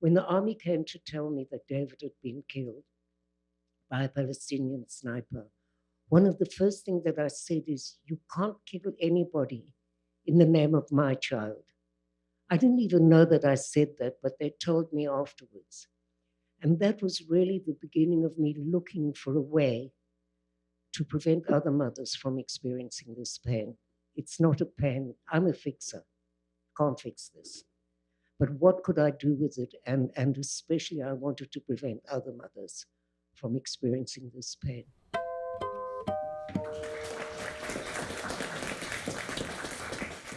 When the army came to tell me that David had been killed by a Palestinian sniper, one of the first things that I said is, you can't kill anybody in the name of my child. I didn't even know that I said that, but they told me afterwards. And that was really the beginning of me looking for a way to prevent other mothers from experiencing this pain. It's not a pain. I'm a fixer. Can't fix this. But what could I do with it? And especially I wanted to prevent other mothers from experiencing this pain.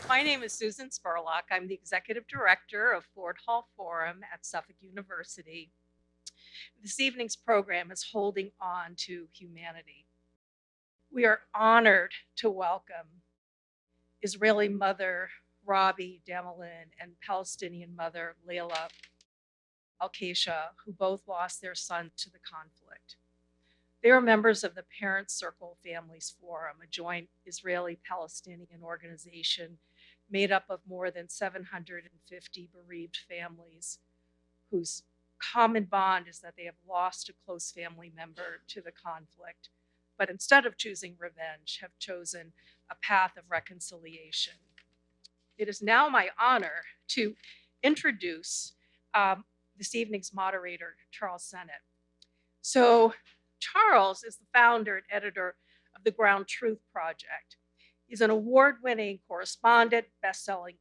My name is Susan Spurlock. I'm the Executive Director of Ford Hall Forum at Suffolk University. This evening's program is Holding On to Humanity. We are honored to welcome Israeli mother Robi Damelin and Palestinian mother Layla Al-Sheikh, who both lost their son to the conflict. They are members of the Parents Circle Families Forum, a joint Israeli-Palestinian organization made up of more than 750 bereaved families whose common bond is that they have lost a close family member to the conflict, but instead of choosing revenge, have chosen a path of reconciliation. It is now my honor to introduce this evening's moderator, Charles Sennott. So Charles is the founder and editor of the Ground Truth Project. He's an award-winning correspondent, best-selling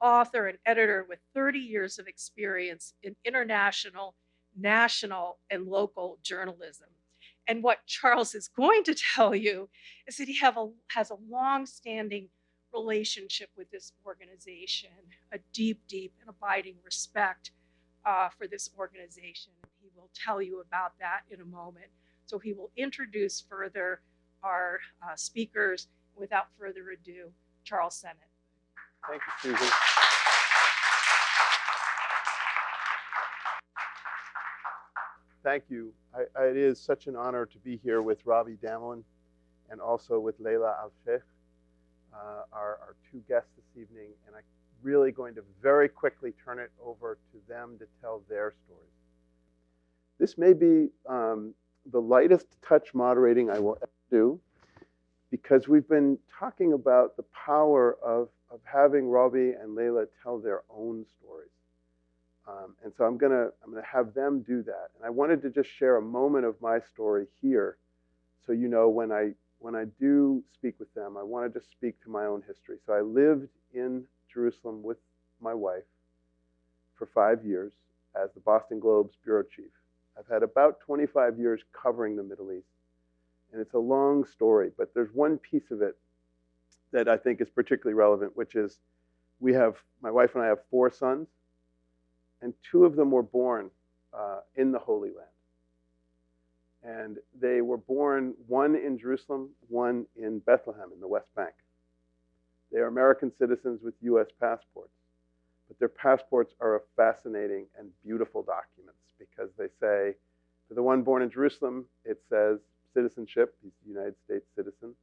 author, and editor with 30 years of experience in international, national, and local journalism. And what Charles is going to tell you is that he has a long-standing relationship with this organization, a deep, deep and abiding respect for this organization. And he will tell you about that in a moment. So he will introduce further our speakers. Without further ado, Charles Sennott. Thank you, Susan. Thank you. It is such an honor to be here with Robi Damelin and also with Layla Al-Sheikh, our two guests this evening. And I'm really going to very quickly turn it over to them to tell their stories. This may be the lightest touch moderating I will ever do, because we've been talking about the power of having Robi and Layla tell their own stories. And so I'm gonna have them do that. And I wanted to just share a moment of my story here, so you know when I do speak with them, I want to just speak to my own history. So I lived in Jerusalem with my wife for 5 years as the Boston Globe's bureau chief. I've had about 25 years covering the Middle East. And it's a long story, but there's one piece of it that I think is particularly relevant, which is my wife and I have 4 sons, and 2 of them were born in the Holy Land. And they were born, one in Jerusalem, one in Bethlehem in the West Bank. They are American citizens with US passports, but their passports are a fascinating and beautiful documents, because they say, for the one born in Jerusalem, it says, citizenship, he's a United States citizen.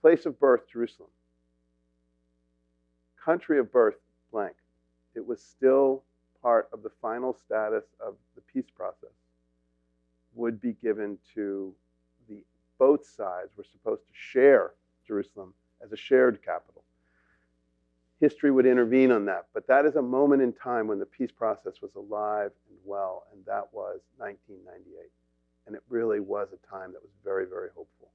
Place of birth, Jerusalem. Country of birth, blank. It was still part of the final status of the peace process, would be given to both sides were supposed to share Jerusalem as a shared capital. History would intervene on that, but that is a moment in time when the peace process was alive and well, and that was 1998. And it really was a time that was very, very hopeful.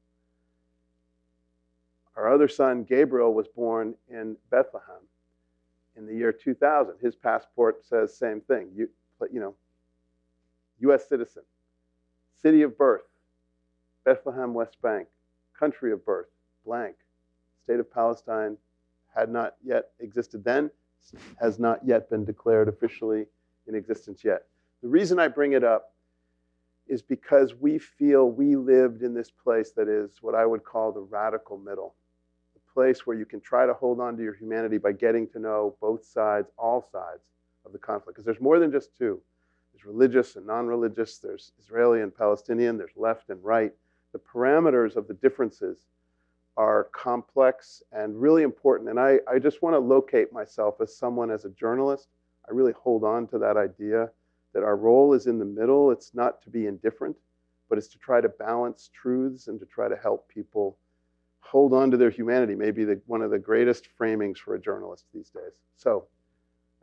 Our other son, Gabriel, was born in Bethlehem in the year 2000. His passport says same thing, US citizen. City of birth, Bethlehem, West Bank. Country of birth, blank. State of Palestine had not yet existed then, has not yet been declared officially in existence yet. The reason I bring it up is because we feel we lived in this place that is what I would call the radical middle, the place where you can try to hold on to your humanity by getting to know both sides, all sides of the conflict. Because there's more than just two. There's religious and non-religious, there's Israeli and Palestinian, there's left and right. The parameters of the differences are complex and really important. And I just want to locate myself as someone, as a journalist. I really hold on to that idea that our role is in the middle. It's not to be indifferent, but it's to try to balance truths and to try to help people hold on to their humanity, maybe one of the greatest framings for a journalist these days. So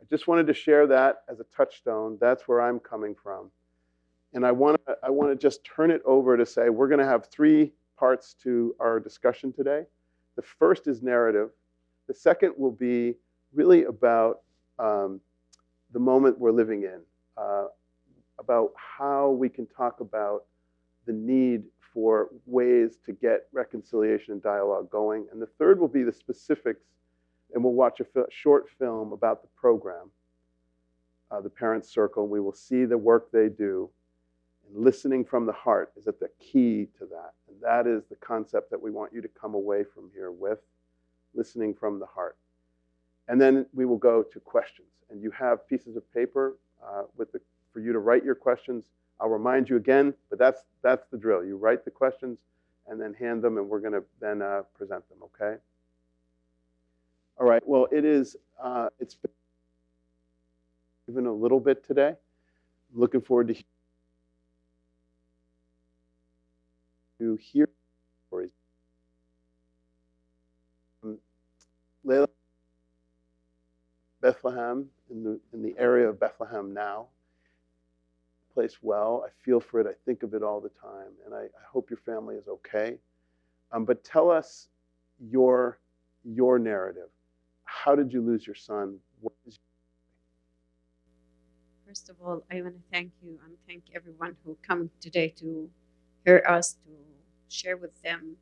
I just wanted to share that as a touchstone. That's where I'm coming from. And I want to just turn it over to say we're going to have three parts to our discussion today. The first is narrative. The second will be really about the moment we're living in, about how we can talk about the need for ways to get reconciliation and dialogue going. And the third will be the specifics, and we'll watch a short film about the program, the Parents Circle, and we will see the work they do. And listening from the heart is at the key to that. And that is the concept that we want you to come away from here with, listening from the heart. And then we will go to questions. And you have pieces of paper for you to write your questions. I'll remind you again, but that's the drill. You write the questions and then hand them, and we're going to then present them, okay? All right, well, it's been even a little bit today. I'm looking forward to hear stories. Layla, Bethlehem, in the area of Bethlehem now, place well. I feel for it. I think of it all the time, and I hope your family is okay. But tell us your narrative. How did you lose your son? First of all, I want to thank you and thank everyone who come today to hear us, to share with them,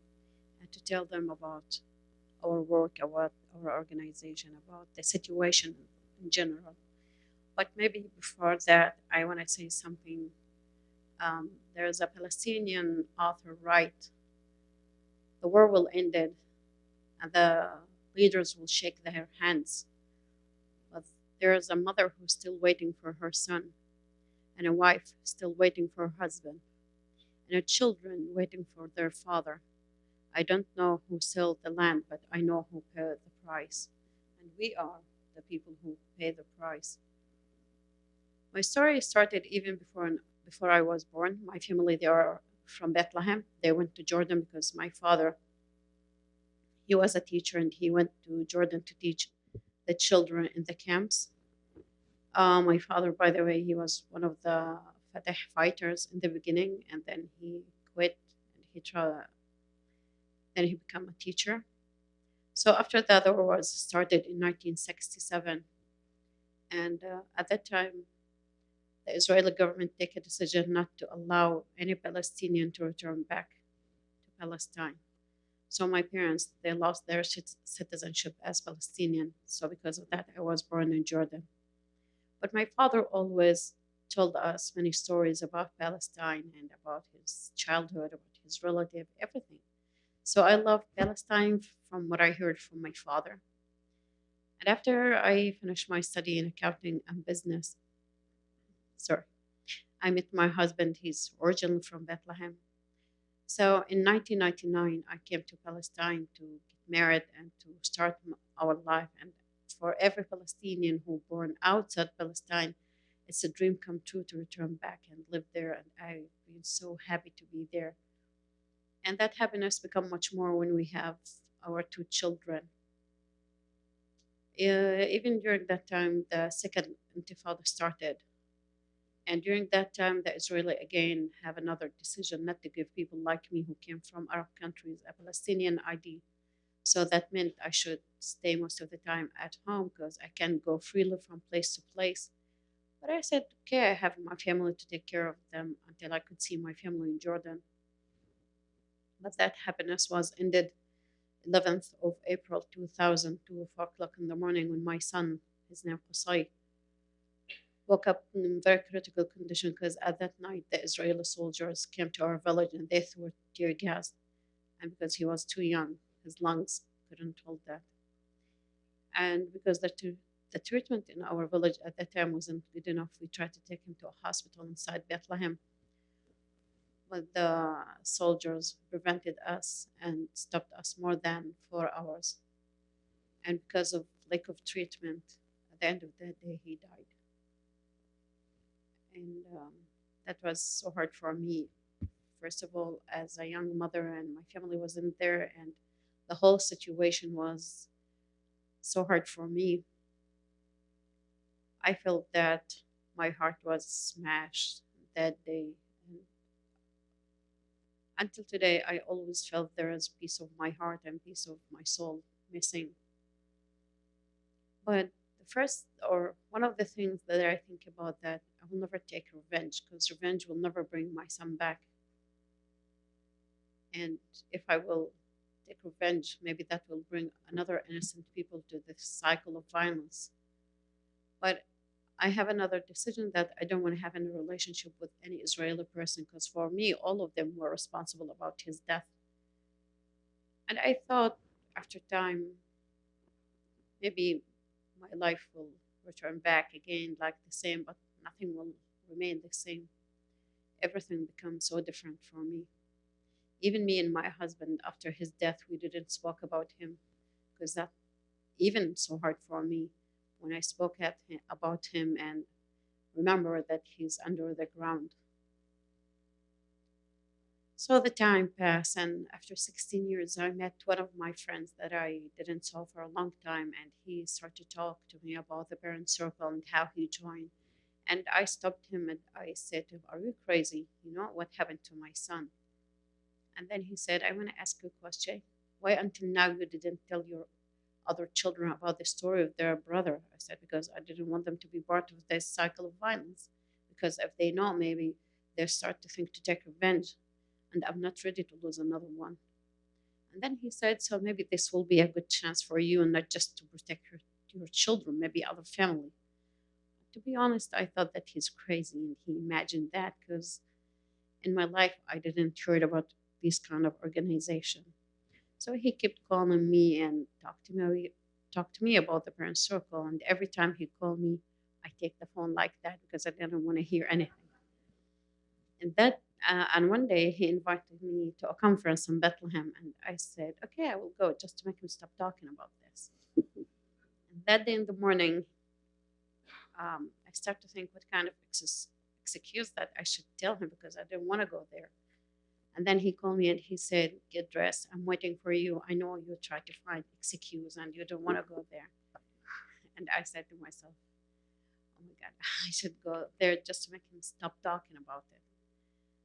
and to tell them about our work, about our organization, about the situation in general. But maybe before that, I want to say something. There's a Palestinian author write, the war will end and the leaders will shake their hands. But there is a mother who's still waiting for her son, and a wife still waiting for her husband, and her children waiting for their father. I don't know who sold the land, but I know who paid the price. And we are the people who pay the price. My story started even before I was born. My family, they are from Bethlehem. They went to Jordan because my father, he was a teacher, and he went to Jordan to teach the children in the camps. My father, by the way, he was one of the Fatah fighters in the beginning, and then he quit, and then he became a teacher. So after that, the war was started in 1967, and at that time, the Israeli government take a decision not to allow any Palestinian to return back to Palestine. So my parents, they lost their citizenship as Palestinian. So because of that, I was born in Jordan. But my father always told us many stories about Palestine and about his childhood, about his relative, everything. So I love Palestine from what I heard from my father. And after I finished my study in accounting and business, I met my husband. He's originally from Bethlehem. So in 1999, I came to Palestine to get married and to start our life. And for every Palestinian who born outside Palestine, it's a dream come true to return back and live there. And I've been so happy to be there. And that happiness become much more when we have our two children. Even during that time, the second intifada started. And during that time, the Israeli again have another decision not to give people like me who came from Arab countries a Palestinian ID. So that meant I should stay most of the time at home because I can't go freely from place to place. But I said, okay, I have my family to take care of them until I could see my family in Jordan. But that happiness was ended 11th of April 2000, 4 o'clock in the morning when my son, his name Qussay, woke up in very critical condition because at that night the Israeli soldiers came to our village and they threw tear gas. And because he was too young, his lungs couldn't hold that. And because the treatment in our village at that time wasn't good enough, we tried to take him to a hospital inside Bethlehem. But the soldiers prevented us and stopped us more than 4 hours. And because of lack of treatment, at the end of the day, he died. And that was so hard for me. First of all, as a young mother, and my family wasn't there, and the whole situation was so hard for me. I felt that my heart was smashed that day. And until today, I always felt there is piece of my heart and piece of my soul missing. But the first, or one of the things that I think about, that I will never take revenge, because revenge will never bring my son back. And if I will take revenge, maybe that will bring another innocent people to this cycle of violence. But I have another decision, that I don't want to have any relationship with any Israeli person, because for me, all of them were responsible about his death. And I thought, after time, maybe my life will return back again like the same, but nothing will remain the same. Everything becomes so different for me. Even me and my husband, after his death, we didn't spoke about him, because that even so hard for me when I spoke about him and remember that he's under the ground. So the time passed, and after 16 years, I met one of my friends that I didn't saw for a long time, and he started to talk to me about the parent circle and how he joined. And I stopped him and I said to him, "Are you crazy? You know what happened to my son?" And then he said, "I want to ask you a question. Why until now you didn't tell your other children about the story of their brother?" I said, "Because I didn't want them to be part of this cycle of violence. Because if they know, maybe they start to think to take revenge, and I'm not ready to lose another one." And then he said, "So maybe this will be a good chance for you, and not just to protect your children, maybe other family." To be honest, I thought that he's crazy, and he imagined that, because in my life I didn't heard about this kind of organization. So he kept calling me and talked to me about the parent circle. And every time he called me, I take the phone like that, because I didn't want to hear anything. And one day he invited me to a conference in Bethlehem, and I said, "Okay, I will go, just to make him stop talking about this." And that day in the morning, I start to think what kind of excuse that I should tell him, because I didn't want to go there. And then he called me and he said, "Get dressed. I'm waiting for you. I know you try to find excuse and you don't want to go there." And I said to myself, "Oh my God, I should go there just to make him stop talking about it."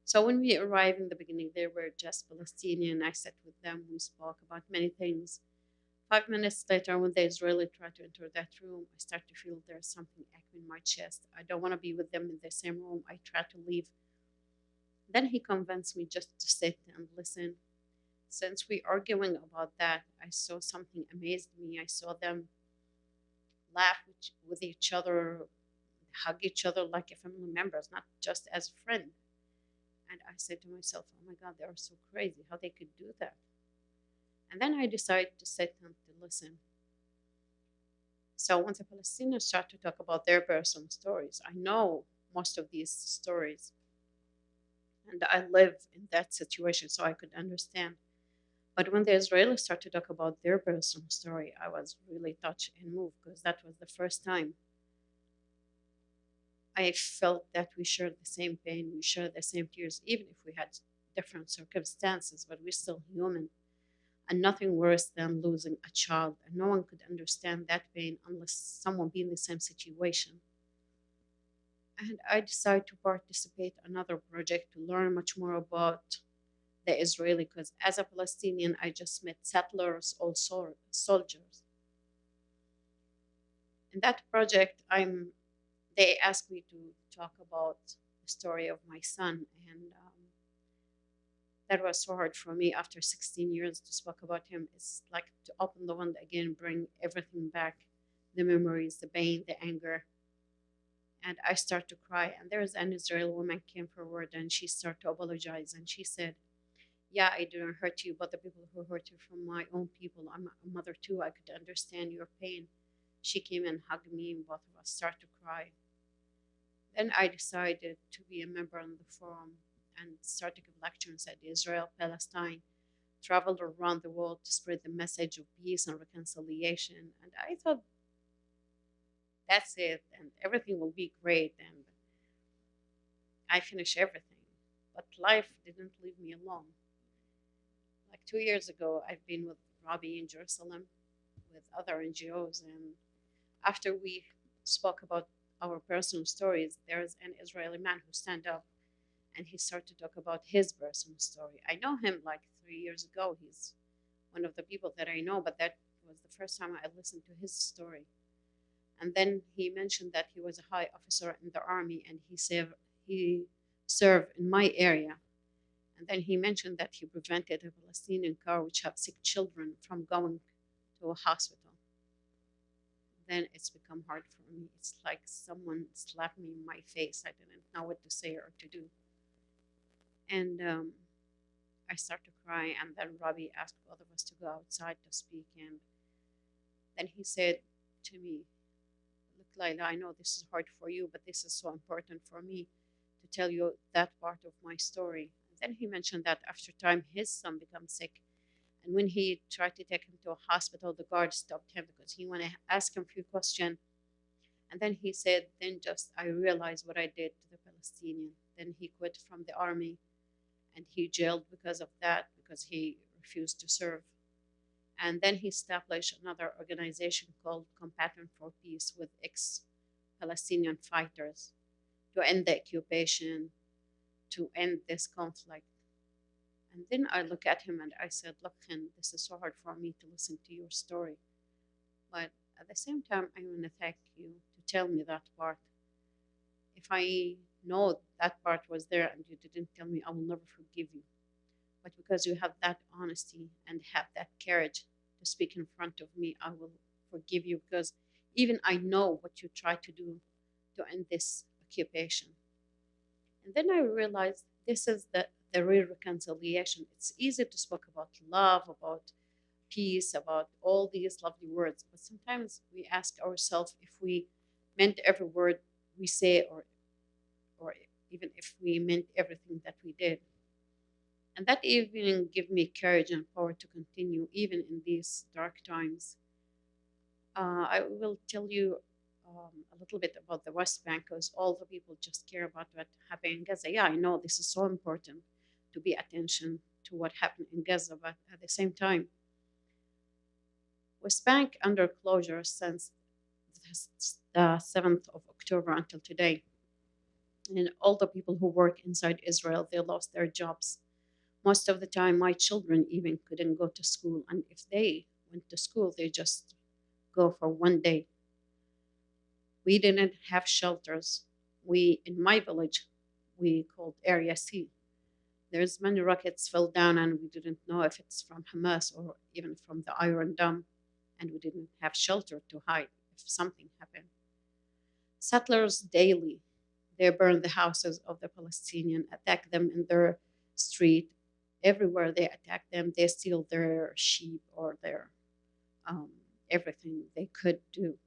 So when we arrived in the beginning, they were just Palestinian. I sat with them. We spoke about many things. 5 minutes later, when the Israeli tried to enter that room, I start to feel there's something aching in my chest. I don't want to be with them in the same room. I try to leave. Then he convinced me just to sit and listen. Since we arguing about that, I saw something amazed me. I saw them laugh with each other, hug each other like a family members, not just as a friend. And I said to myself, "Oh my God, they are so crazy how they could do that." And then I decided to sit and to listen. So when the Palestinians start to talk about their personal stories, I know most of these stories, and I live in that situation, so I could understand. But when the Israelis start to talk about their personal story, I was really touched and moved, because that was the first time I felt that we shared the same pain, we shared the same tears, even if we had different circumstances, but we're still human. And nothing worse than losing a child, and no one could understand that pain unless someone be in the same situation. And I decided to participate in another project to learn much more about the Israeli, because as a Palestinian, I just met settlers, also soldiers. In that project, they asked me to talk about the story of my son, and that was so hard for me after 16 years to speak about him. It's like to open the wound again, bring everything back, the memories, the pain, the anger. And I start to cry. And there's an Israeli woman came forward and she started to apologize. And she said, "Yeah, I didn't hurt you, but the people who hurt you from my own people. I'm a mother too. I could understand your pain." She came and hugged me, and both of us started to cry. Then I decided to be a member on the forum and started to give lectures at Israel, Palestine, traveled around the world to spread the message of peace and reconciliation. And I thought, that's it, and everything will be great. And I finished everything, but life didn't leave me alone. Like 2 years ago, I've been with Robbie in Jerusalem with other NGOs, and after we spoke about our personal stories, there's an Israeli man who stand up and he started to talk about his personal story. I know him like 3 years ago. He's one of the people that I know, but that was the first time I listened to his story. And then he mentioned that he was a high officer in the army and he served in my area. And then he mentioned that he prevented a Palestinian car which had sick children from going to a hospital. Then it's become hard for me. It's like someone slapped me in my face. I didn't know what to say or to do. And I started to cry. And then Robbie asked both of us to go outside to speak. And then he said to me, "Look, Layla, I know this is hard for you, but this is so important for me to tell you that part of my story." And then he mentioned that after time, his son becomes sick. And when he tried to take him to a hospital, the guard stopped him because he wanted to ask him a few questions. And then he said, then just I realized what I did to the Palestinian. Then he quit from the army and he jailed because of that, because he refused to serve. And then he established another organization called Compassion for Peace with ex-Palestinian fighters to end the occupation, to end this conflict. And then I look at him and I said, "Look, Ken, this is so hard for me to listen to your story. But at the same time, I want to thank you to tell me that part. If I know that part was there and you didn't tell me, I will never forgive you. But because you have that honesty and have that courage to speak in front of me, I will forgive you because even I know what you try to do to end this occupation." And then I realized this is the real reconciliation. It's easy to speak about love, about peace, about all these lovely words, but sometimes we ask ourselves if we meant every word we say, or even if we meant everything that we did. And that even gave me courage and power to continue even in these dark times. I will tell you a little bit about the West Bank because all the people just care about what happened in Gaza. Yeah, I know this is so important to pay attention to what happened in Gaza, but at the same time, West Bank under closure since the 7th of October until today. And all the people who work inside Israel, they lost their jobs. Most of the time, my children even couldn't go to school. And if they went to school, they just go for one day. We didn't have shelters. In my village, we called Area C. There's many rockets fell down and we didn't know if it's from Hamas or even from the Iron Dome. And we didn't have shelter to hide if something happened. Settlers daily, they burn the houses of the Palestinians, attack them in their street. Everywhere they attack them, they steal their sheep or their everything they could do.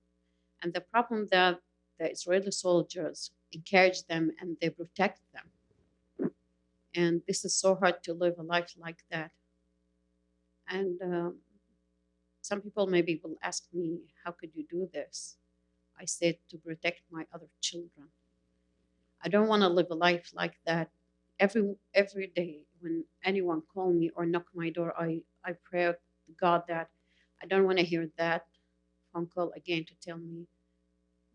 And the problem that the Israeli soldiers encourage them and they protect them. And this is so hard to live a life like that. And some people maybe will ask me, how could you do this? I said, to protect my other children. I don't want to live a life like that. Every day when anyone call me or knock my door, I pray to God that I don't want to hear that phone call again to tell me,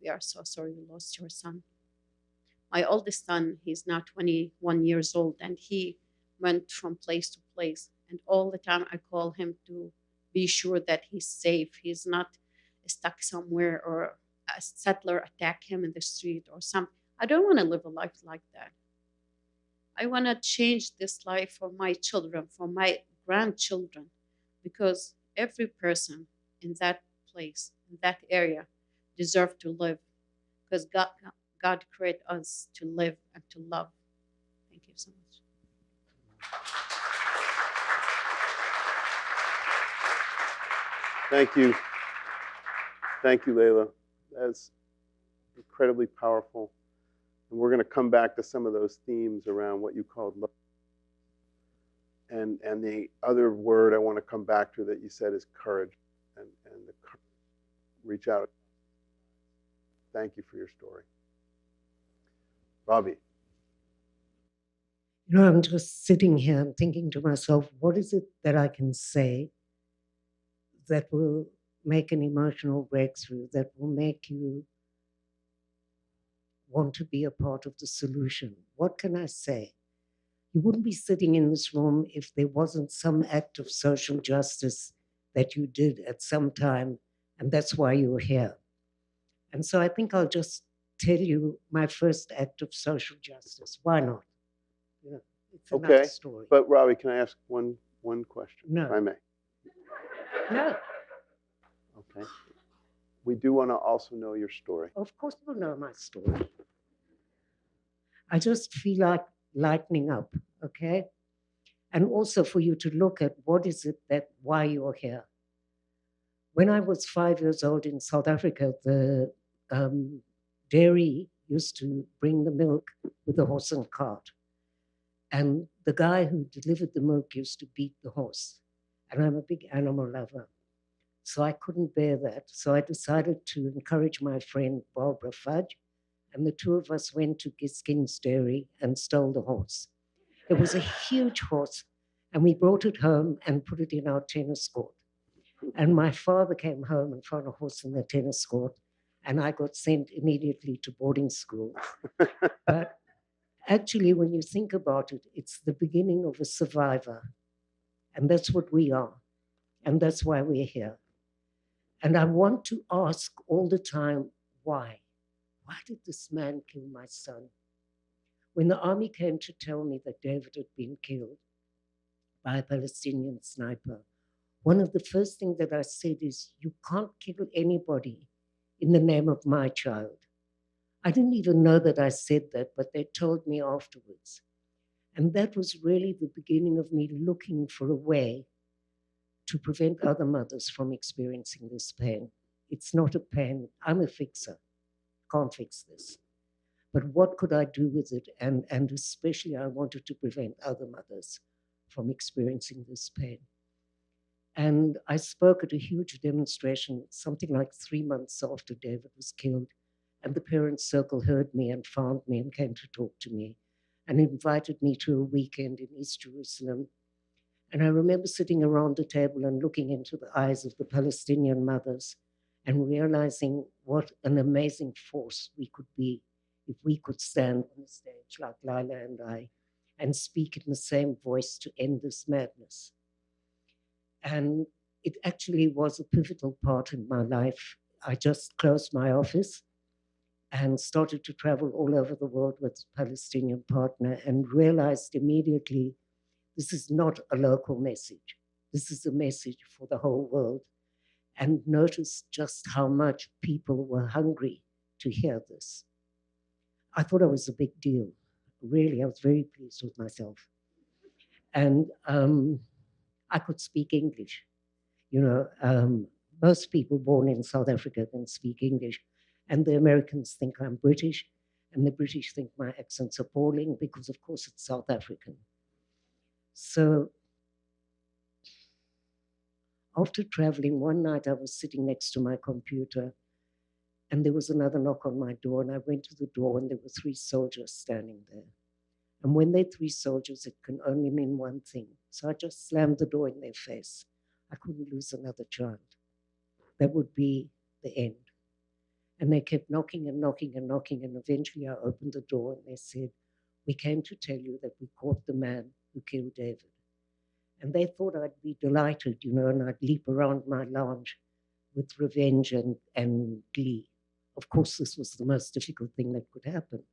we are so sorry you lost your son. My oldest son, he's now 21 years old, and he went from place to place. And all the time I call him to be sure that he's safe. He's not stuck somewhere or a settler attack him in the street or something. I don't want to live a life like that. I want to change this life for my children, for my grandchildren, because every person in that place, in that area, deserves to live, because God created us to live and to love. Thank you so much. Thank you. Thank you, Layla. That's incredibly powerful. And we're going to come back to some of those themes around what you called love. And the other word I want to come back to that you said is courage. And the reach out. Thank you for your story. Robbie. You know, I'm just sitting here and thinking to myself, what is it that I can say that will make an emotional breakthrough, that will make you want to be a part of the solution? What can I say? You wouldn't be sitting in this room if there wasn't some act of social justice that you did at some time, and that's why you're here. And so I think I'll just tell you my first act of social justice. Why not? You know, it's a Okay, nice story. but Robbie, can I ask one question, No. if I may? No, Okay. We do want to also know your story. of course you know my story. I just feel like lightening up, okay? And also for you to look at what is it that, why you're here. When I was 5 years old in South Africa, the dairy used to bring the milk with a horse and cart. And the guy who delivered the milk used to beat the horse. And I'm a big animal lover. So I couldn't bear that. So I decided to encourage my friend Barbara Fudge, and the two of us went to Giskin's dairy and stole the horse. It was a huge horse, and we brought it home and put it in our tennis court. And my father came home and found a horse in the tennis court, and I got sent immediately to boarding school. But actually, when you think about it, it's the beginning of a survivor. And that's what we are. And that's why we're here. And I want to ask all the time, why? Why did this man kill my son? When the army came to tell me that David had been killed by a Palestinian sniper, one of the first things that I said is, you can't kill anybody in the name of my child. I didn't even know that I said that, but they told me afterwards. And that was really the beginning of me looking for a way to prevent other mothers from experiencing this pain. It's not a pain. I'm a fixer. Can't fix this. But what could I do with it? And especially I wanted to prevent other mothers from experiencing this pain. And I spoke at a huge demonstration, something like 3 months after David was killed. And the Parents Circle heard me and found me and came to talk to me and invited me to a weekend in East Jerusalem. And I remember sitting around the table and looking into the eyes of the Palestinian mothers and realizing what an amazing force we could be if we could stand on the stage like Layla and I and speak in the same voice to end this madness. And it actually was a pivotal part in my life. I just closed my office and started to travel all over the world with a Palestinian partner and realized immediately this is not a local message. This is a message for the whole world. And notice just how much people were hungry to hear this. I thought it was a big deal. Really, I was very pleased with myself. And I could speak English. You know, most people born in South Africa can speak English. And the Americans think I'm British, and the British think my accent's appalling because, of course, it's South African. So after traveling, one night I was sitting next to my computer and there was another knock on my door, and I went to the door and there were 3 soldiers standing there. And when they're 3 soldiers, it can only mean one thing. So I just slammed the door in their face. I couldn't lose another child. That would be the end. And they kept knocking and knocking and knocking, and eventually I opened the door and they said, we came to tell you that we caught the man who killed David. And they thought I'd be delighted, you know, and I'd leap around my lounge with revenge and glee. Of course, this was the most difficult thing that could happen,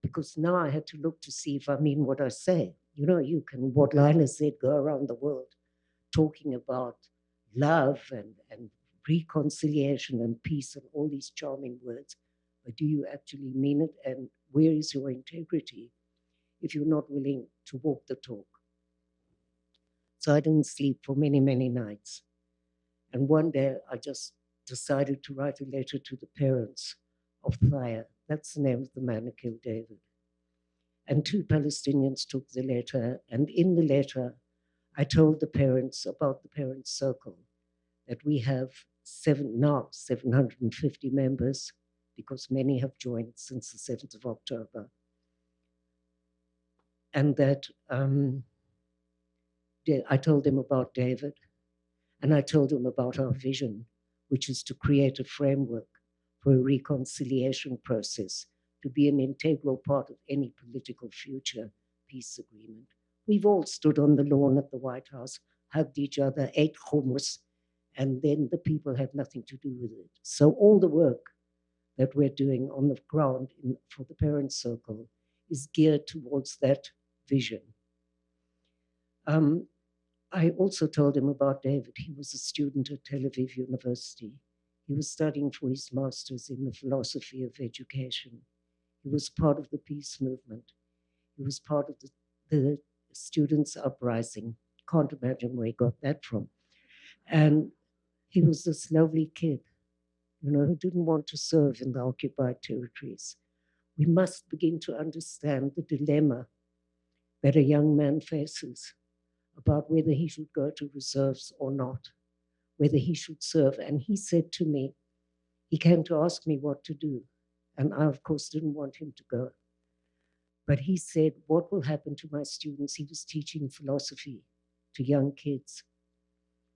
because now I had to look to see if I mean what I say. You know, you can, what Layla said, go around the world talking about love and reconciliation and peace and all these charming words, but do you actually mean it? And where is your integrity if you're not willing to walk the talk? So I didn't sleep for many, many nights. And one day I just decided to write a letter to the parents of Thaya. That's the name of the man who killed David. And 2 Palestinians took the letter. And in the letter, I told the parents about the Parents Circle, that we have now 750 members, because many have joined since the 7th of October. and that I told them about David, and I told them about our vision, which is to create a framework for a reconciliation process to be an integral part of any political future peace agreement. We've all stood on the lawn at the White House, hugged each other, ate hummus, and then the people had nothing to do with it. So all the work that we're doing on the ground for the Parent Circle is geared towards that vision. I also told him about David. He was a student at Tel Aviv University. He was studying for his master's in the philosophy of education. He was part of the peace movement. He was part of the students' uprising. Can't imagine where he got that from. And he was this lovely kid, who didn't want to serve in the occupied territories. We must begin to understand the dilemma that a young man faces about whether he should go to reserves or not, whether he should serve. And he said to me, he came to ask me what to do. And I, of course, didn't want him to go. But he said, what will happen to my students? He was teaching philosophy to young kids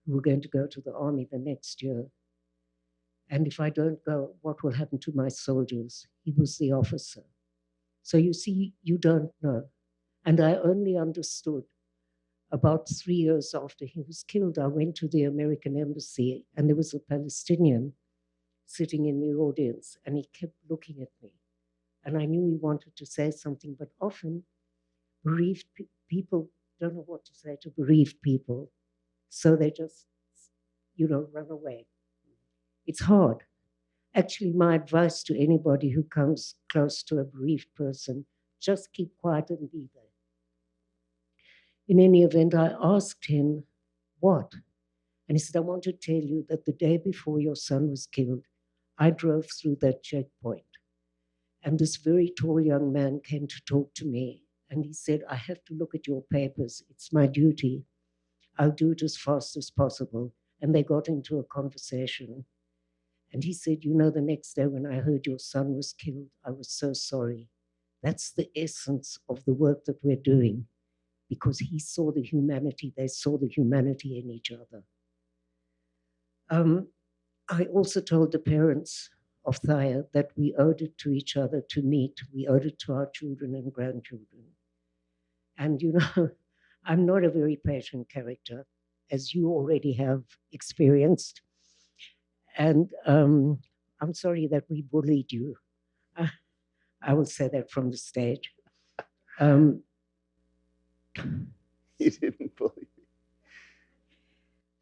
who were going to go to the army the next year. And if I don't go, what will happen to my soldiers? He was the officer. So you see, you don't know. And I only understood about 3 years after he was killed. I went to the American embassy, and there was a Palestinian sitting in the audience, and he kept looking at me. And I knew he wanted to say something, but often bereaved people don't know what to say to bereaved people. So they just, run away. It's hard. Actually, my advice to anybody who comes close to a bereaved person, just keep quiet and be there. In any event, I asked him, what? And he said, I want to tell you that the day before your son was killed, I drove through that checkpoint. And this very tall young man came to talk to me. And he said, I have to look at your papers. It's my duty. I'll do it as fast as possible. And they got into a conversation. And he said, the next day when I heard your son was killed, I was so sorry. That's the essence of the work that we're doing, because he saw the humanity, they saw the humanity in each other. I also told the parents of Thaya that we owed it to each other to meet. We owed it to our children and grandchildren. And I'm not a very patient character, as you already have experienced. And I'm sorry that we bullied you. I will say that from the stage. He didn't bully me.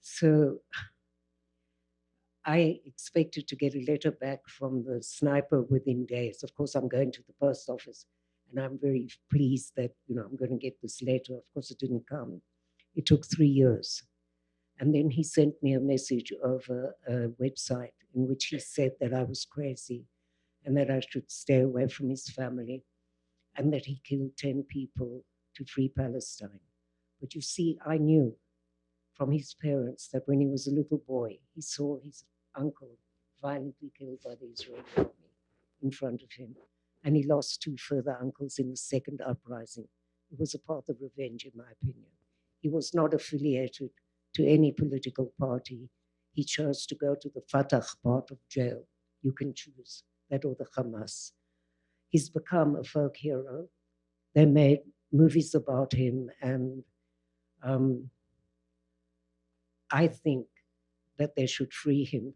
So I expected to get a letter back from the sniper within days. Of course, I'm going to the post office, and I'm very pleased that I'm going to get this letter. Of course, it didn't come. It took 3 years. And then he sent me a message over a website in which he said that I was crazy and that I should stay away from his family and that he killed 10 people to free Palestine. But you see, I knew from his parents that when he was a little boy, he saw his uncle violently killed by the Israeli army in front of him. And he lost 2 further uncles in the second uprising. It was a path of revenge, in my opinion. He was not affiliated to any political party. He chose to go to the Fatah part of jail. You can choose that or the Hamas. He's become a folk hero. They made movies about him, and I think that they should free him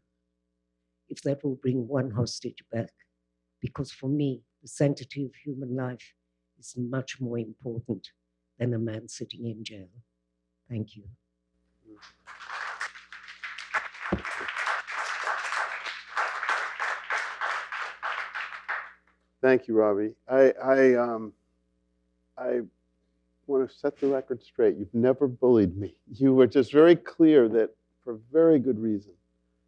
if that will bring one hostage back. Because for me, the sanctity of human life is much more important than a man sitting in jail. Thank you. Thank you, Robi. I want to set the record straight. You've never bullied me. You were just very clear that, for very good reason,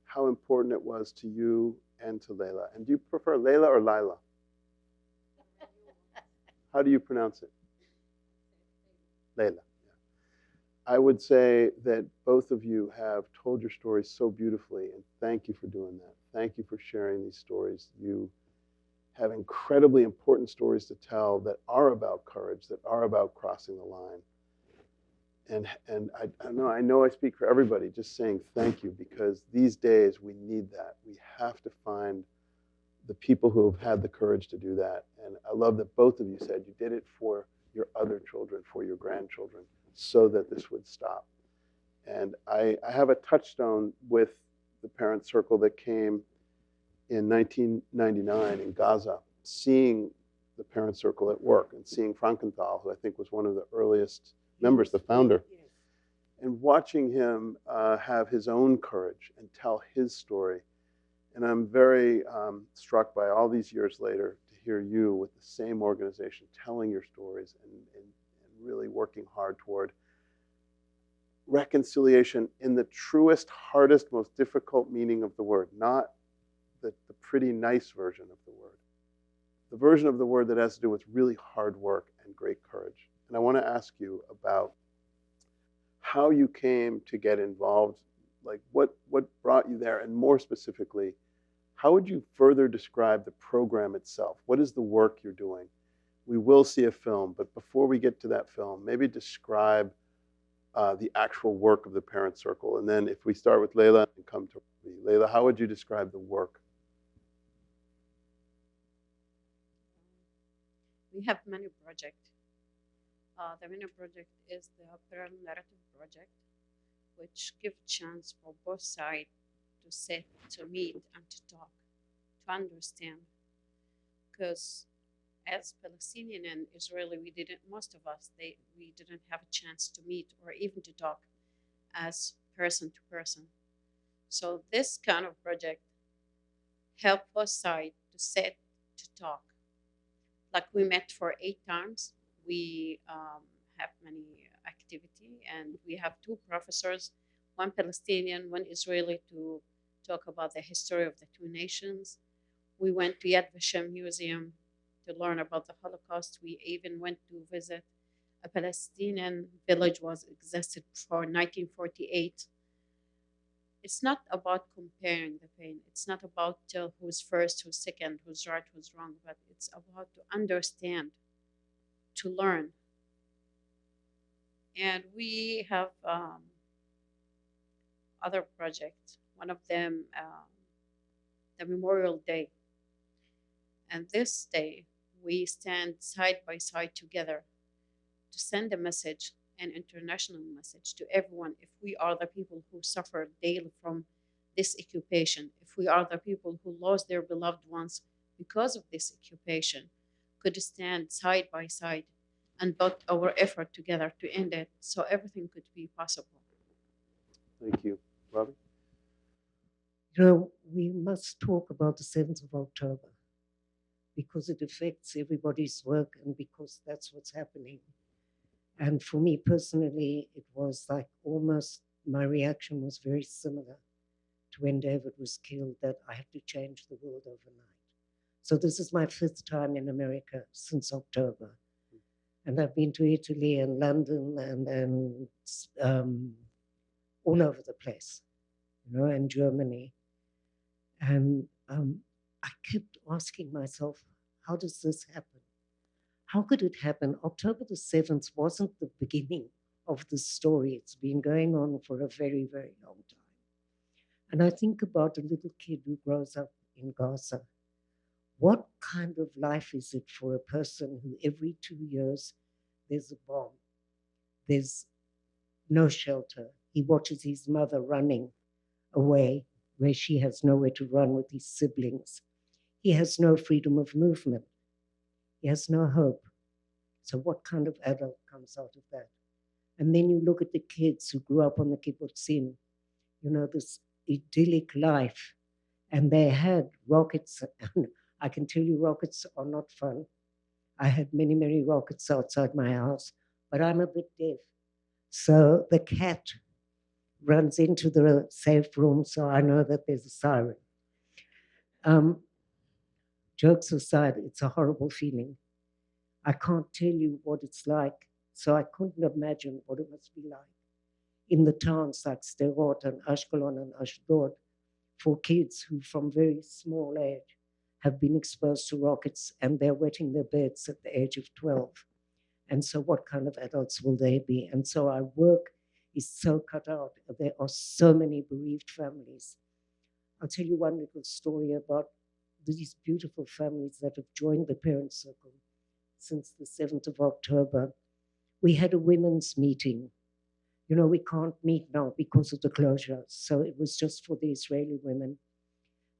how important it was to you and to Layla. And do you prefer Layla or Lila? How do you pronounce it? Layla. Yeah. I would say that both of you have told your stories so beautifully, and thank you for doing that. Thank you for sharing these stories. You have incredibly important stories to tell that are about courage, that are about crossing the line. And I know I speak for everybody just saying thank you, because these days we need that. We have to find the people who have had the courage to do that. And I love that both of you said you did it for your other children, for your grandchildren, so that this would stop. And I have a touchstone with the Parent Circle that came in 1999 in Gaza, seeing the Parent Circle at work and seeing Frankenthal, who I think was one of the earliest members, the founder, and watching him have his own courage and tell his story. And I'm very struck by all these years later to hear you with the same organization telling your stories and really working hard toward reconciliation in the truest, hardest, most difficult meaning of the word, not the pretty nice version of the word. The version of the word that has to do with really hard work and great courage. And I want to ask you about how you came to get involved, like what brought you there, and more specifically, how would you further describe the program itself? What is the work you're doing? We will see a film, but before we get to that film, maybe describe the actual work of the Parent Circle. And then if we start with Layla and come to Robi. Layla, how would you describe the work? We have many projects. The many project is the Parallel Narrative Project, which gives chance for both sides to sit, to meet, and to talk, to understand. Because as Palestinian and Israeli, most of us, we didn't have a chance to meet or even to talk as person to person. So this kind of project help both sides to sit, to talk. Like we met for 8 times. We have many activity, and we have 2 professors, one Palestinian, one Israeli, to talk about the history of the 2 nations. We went to Yad Vashem Museum to learn about the Holocaust. We even went to visit a Palestinian village was existed for 1948. It's not about comparing the pain. It's not about who's first, who's second, who's right, who's wrong, but it's about to understand, to learn. And we have other projects. One of them, the Memorial Day. And this day, we stand side by side together to send a message, an international message to everyone. If we are the people who suffer daily from this occupation, if we are the people who lost their beloved ones because of this occupation, could stand side by side and put our effort together to end it, so everything could be possible. Thank you. Robi? You know, we must talk about the 7th of October because it affects everybody's work and because that's what's happening. And for me personally, it was like almost my reaction was very similar to when David was killed, that I have to change the world overnight. So this is my 5th time in America since October. And I've been to Italy and London and all over the place, you know, and Germany. And I kept asking myself, how does this happen? How could it happen? October the 7th wasn't the beginning of the story. It's been going on for a very, very long time. And I think about a little kid who grows up in Gaza. What kind of life is it for a person who every 2 years there's a bomb, there's no shelter? He watches his mother running away where she has nowhere to run with his siblings. He has no freedom of movement. He has no hope. So what kind of adult comes out of that? And then you look at the kids who grew up on the kibbutzim, you know, this idyllic life, and they had rockets. I can tell you rockets are not fun. I had many, many rockets outside my house, but I'm a bit deaf. So the cat runs into the safe room, so I know that there's a siren. Jokes aside, it's a horrible feeling. I can't tell you what it's like, so I couldn't imagine what it must be like in the towns like Sderot and Ashkelon and Ashdod for kids who from very small age have been exposed to rockets and they're wetting their beds at the age of 12. And so what kind of adults will they be? And so our work is so cut out. There are so many bereaved families. I'll tell you one little story about these beautiful families that have joined the Parent Circle since the 7th of October. We had a women's meeting. You know, we can't meet now because of the closure. So it was just for the Israeli women.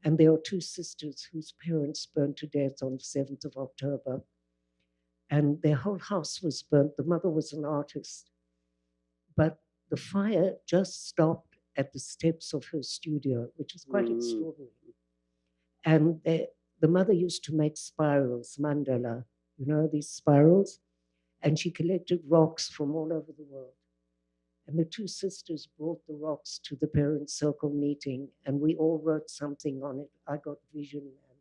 And there are two sisters whose parents burned to death on the 7th of October. And their whole house was burnt. The mother was an artist. But the fire just stopped at the steps of her studio, which is quite extraordinary. And the mother used to make spirals, mandala, you know, these spirals. And she collected rocks from all over the world. And the two sisters brought the rocks to the Parent Circle meeting, and we all wrote something on it. I got vision, and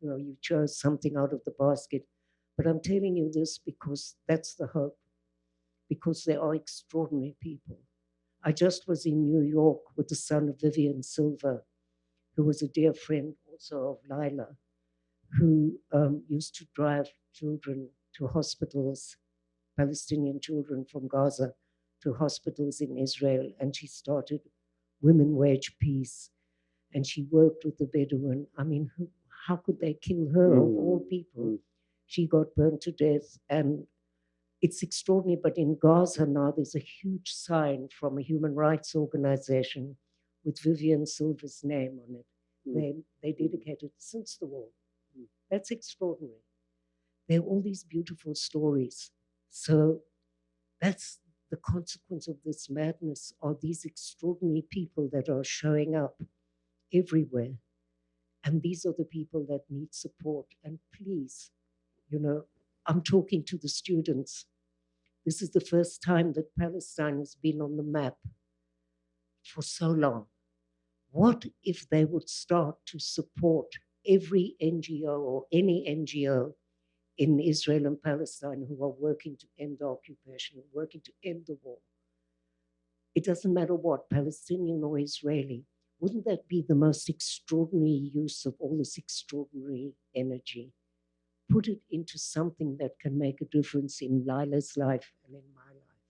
you know, you chose something out of the basket. But I'm telling you this because that's the hope, because there are extraordinary people. I just was in New York with the son of Vivian Silver, who was a dear friend also of Layla, who used to drive children to hospitals, Palestinian children from Gaza, to hospitals in Israel, and she started Women Wage Peace, and she worked with the Bedouin. I mean, how could they kill her of all people? She got burned to death, and it's extraordinary. But in Gaza now, there's a huge sign from a human rights organization with Vivian Silver's name on it. They dedicated since the war. That's extraordinary. There are all these beautiful stories. So that's the consequence of this madness, are these extraordinary people that are showing up everywhere. And these are the people that need support. And please, you know, I'm talking to the students. This is the first time that Palestine has been on the map for so long. What if they would start to support every NGO or any NGO in Israel and Palestine who are working to end the occupation, working to end the war? It doesn't matter what, Palestinian or Israeli. Wouldn't that be the most extraordinary use of all this extraordinary energy? Put it into something that can make a difference in Layla's life and in my life.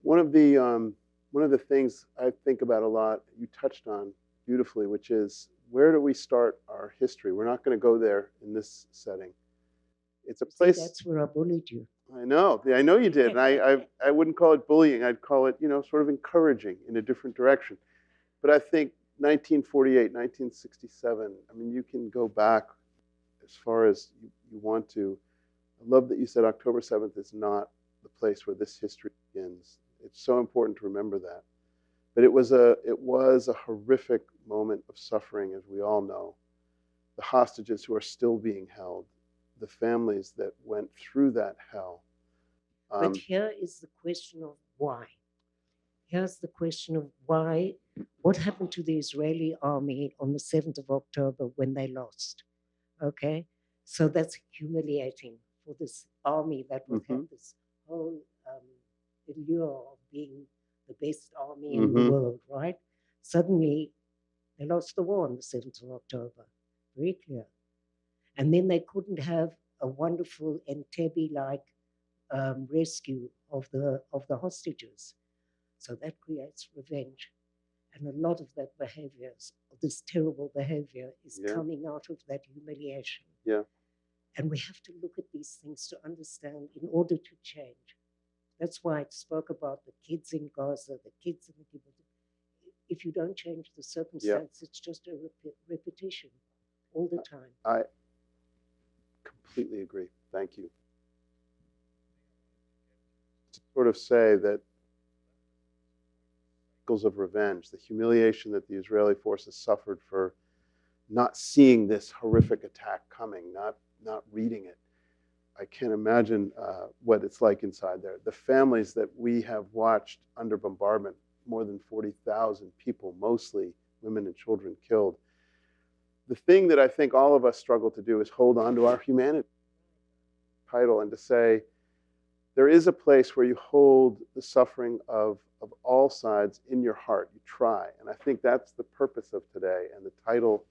One of the things I think about a lot, you touched on beautifully, which is, where do we start our history? We're not going to go there in this setting. It's a place. That's where I bullied you. I know you did. And I wouldn't call it bullying. I'd call it, you know, sort of encouraging in a different direction. But I think 1948, 1967, I mean, you can go back as far as you want to. I love that you said October 7th is not the place where this history begins. It's so important to remember that. But it was a horrific moment of suffering, as we all know. The hostages who are still being held, the families that went through that hell. But here is the question of why. Here's the question of why. What happened to the Israeli army on the 7th of October when they lost? Okay, so that's humiliating for this army that would have this whole allure of being the best army in the world, right? Suddenly, they lost the war on the 7th of October. Very clear. And then they couldn't have a wonderful Entebbe-like rescue of the hostages. So that creates revenge. And a lot of that behavior, this terrible behavior, is coming out of that humiliation. Yeah. And we have to look at these things to understand in order to change. That's why I spoke about the kids in Gaza, the kids in the kibbutz. If you don't change the circumstance, it's just a repetition all the time. I completely agree. Thank you. To sort of say that cycles of revenge, the humiliation that the Israeli forces suffered for not seeing this horrific attack coming, not reading it. I can't imagine what it's like inside there. The families that we have watched under bombardment, more than 40,000 people, mostly women and children killed. The thing that I think all of us struggle to do is hold on to our humanity title and to say, there is a place where you hold the suffering of all sides in your heart. You try. And I think that's the purpose of today. And the title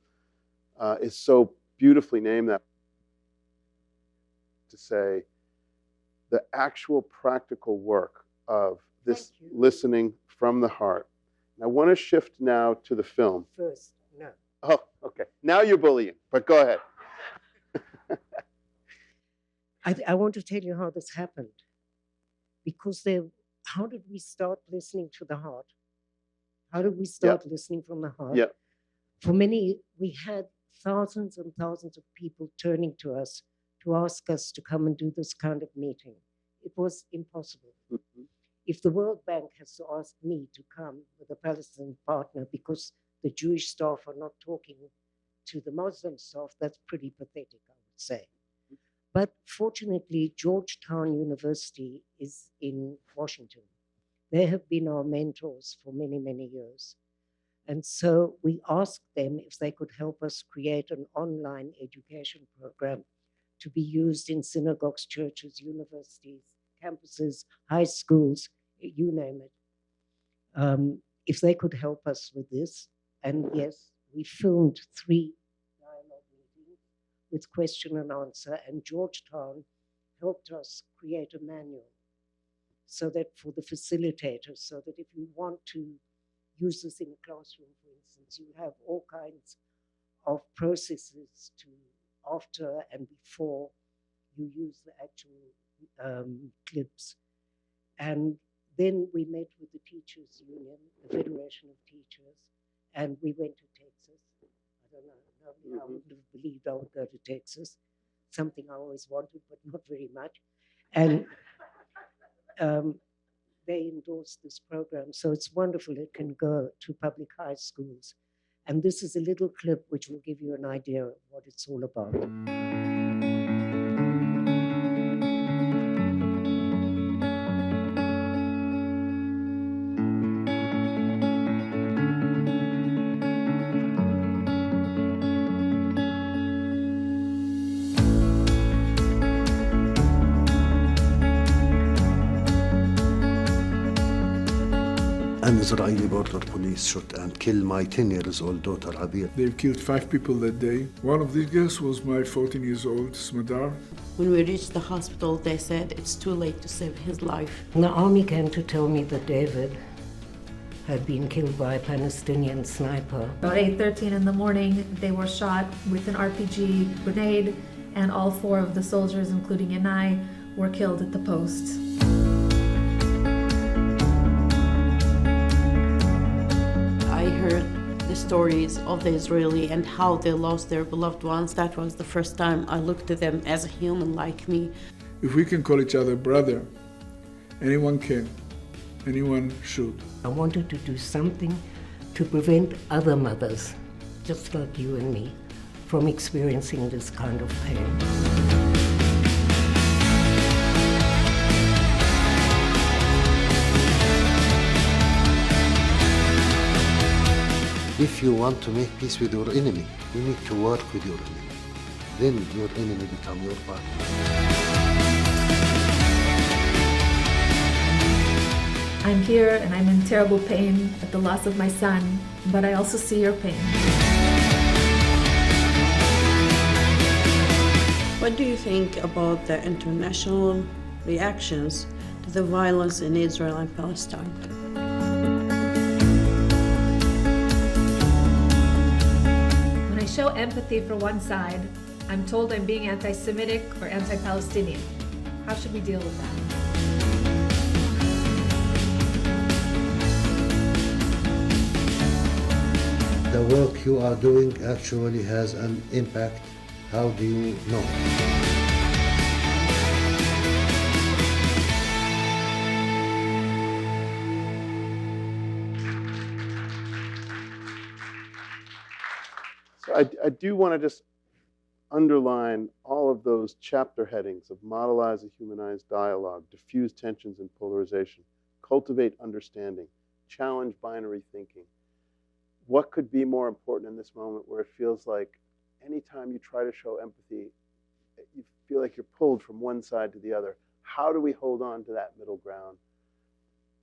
is so beautifully named that to say the actual practical work of this listening from the heart. And I want to shift now to the film. First, no. Oh, okay. Now you're bullying, but go ahead. I want to tell you how this happened. Because how did we start listening to the heart? How did we start listening from the heart? Yeah. For we had thousands and thousands of people turning to us to ask us to come and do this kind of meeting. It was impossible. Mm-hmm. If the World Bank has to ask me to come with a Palestinian partner because the Jewish staff are not talking to the Muslim staff, that's pretty pathetic, I would say. But fortunately, Georgetown University is in Washington. They have been our mentors for many, many years. And so we asked them if they could help us create an online education program to be used in synagogues, churches, universities, campuses, high schools, you name it. If they could help us with this. And yes, we filmed 3 dialogue meetings with question and answer, and Georgetown helped us create a manual so that for the facilitators, so that if you want to use this in a classroom, for instance, you have all kinds of processes to after and before you use the actual clips. And then we met with the Teachers Union, the Federation of Teachers, and we went to Texas. I don't know, I wouldn't have believed I would go to Texas, something I always wanted, but not very much. And they endorsed this program, so it's wonderful. It can go to public high schools. And this is a little clip which will give you an idea of what it's all about. An Israeli border police shot and killed my 10 years old daughter, Abir. They've killed 5 people that day. One of these girls was my 14 years old, Smadar. When we reached the hospital, they said it's too late to save his life. The army came to tell me that David had been killed by a Palestinian sniper. About 8:13 in the morning, they were shot with an RPG grenade, and all 4 of the soldiers, including Yanai, were killed at the post. I heard the stories of the Israeli and how they lost their beloved ones. That was the first time I looked at them as a human like me. If we can call each other brother, anyone can. Anyone should. I wanted to do something to prevent other mothers, just like you and me, from experiencing this kind of pain. If you want to make peace with your enemy, you need to work with your enemy. Then your enemy become your partner. I'm here and I'm in terrible pain at the loss of my son, but I also see your pain. What do you think about the international reactions to the violence in Israel and Palestine? When I show empathy for one side, I'm told I'm being anti-Semitic or anti-Palestinian. How should we deal with that? The work you are doing actually has an impact. How do you know? So I do want to just underline all of those chapter headings of modelize a humanized dialogue, diffuse tensions and polarization, cultivate understanding, challenge binary thinking. What could be more important in this moment where it feels like anytime you try to show empathy, you feel like you're pulled from one side to the other? How do we hold on to that middle ground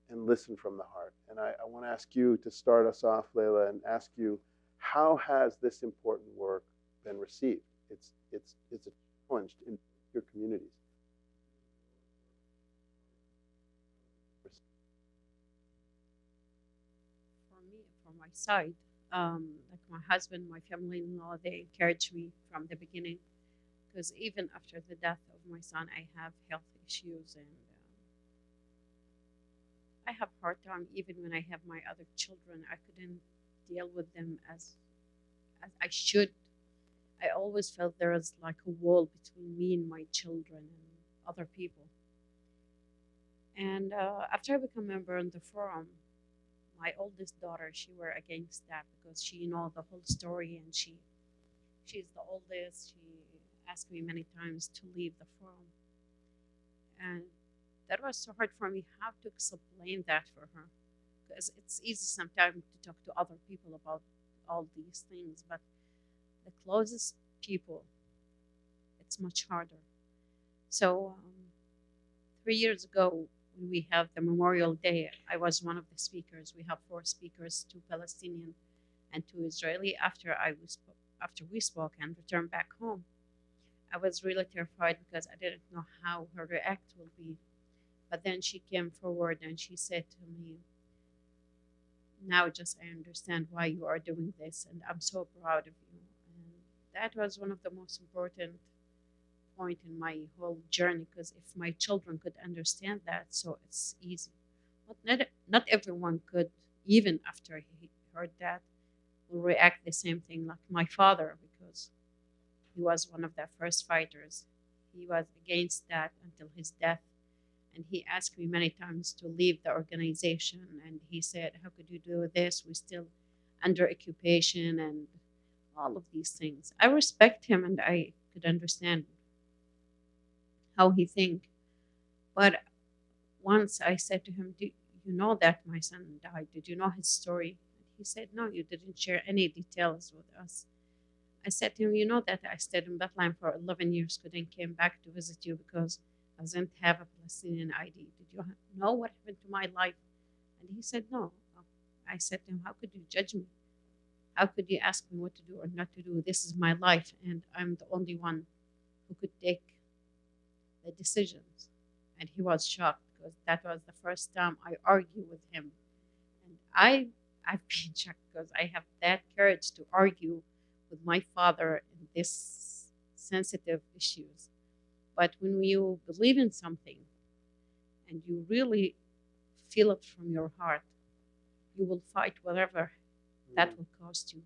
and listen from the heart? And I want to ask you to start us off, Layla, and ask you, how has this important work been received. It's a challenge in your communities. For me, from my side, like my husband, my family-in-law, they encouraged me from the beginning, because even after the death of my son, I have health issues, and I have hard time. Even when I have my other children, I couldn't deal with them as I should. I always felt there was like a wall between me and my children and other people. And after I became a member in the forum, my oldest daughter, she were against that, because she know the whole story, and she's the oldest. She asked me many times to leave the forum, and that was so hard for me how to explain that for her, because it's easy sometimes to talk to other people about all these things, but the closest people, it's much harder. So 3 years ago, when we have the Memorial Day, I was one of the speakers. We have 4 speakers, 2 Palestinian and 2 Israeli. After we spoke and returned back home, I was really terrified, because I didn't know how her react will be. But then she came forward and she said to me, "Now just I understand why you are doing this, and I'm so proud of you." And that was one of the most important point in my whole journey, because if my children could understand that, so it's easy. But not everyone could, even after he heard that, will react the same thing like my father, because he was one of the first fighters. He was against that until his death. And he asked me many times to leave the organization. And he said, "How could you do this? We're still under occupation," and all of these things. I respect him, and I could understand how he think. But once I said to him, "Do you know that my son died? Did you know his story?" And he said, "No, you didn't share any details with us." I said to him, "You know that I stayed in Bethlehem for 11 years, couldn't came back to visit you because I didn't have a Palestinian ID. Did you know what happened to my life?" And he said, "No." I said to him, "How could you judge me? How could you ask me what to do or not to do? This is my life, and I'm the only one who could take the decisions." And he was shocked, because that was the first time I argued with him. And I've been shocked, because I have that courage to argue with my father in this sensitive issues. But when you believe in something and you really feel it from your heart, you will fight whatever that will cost you.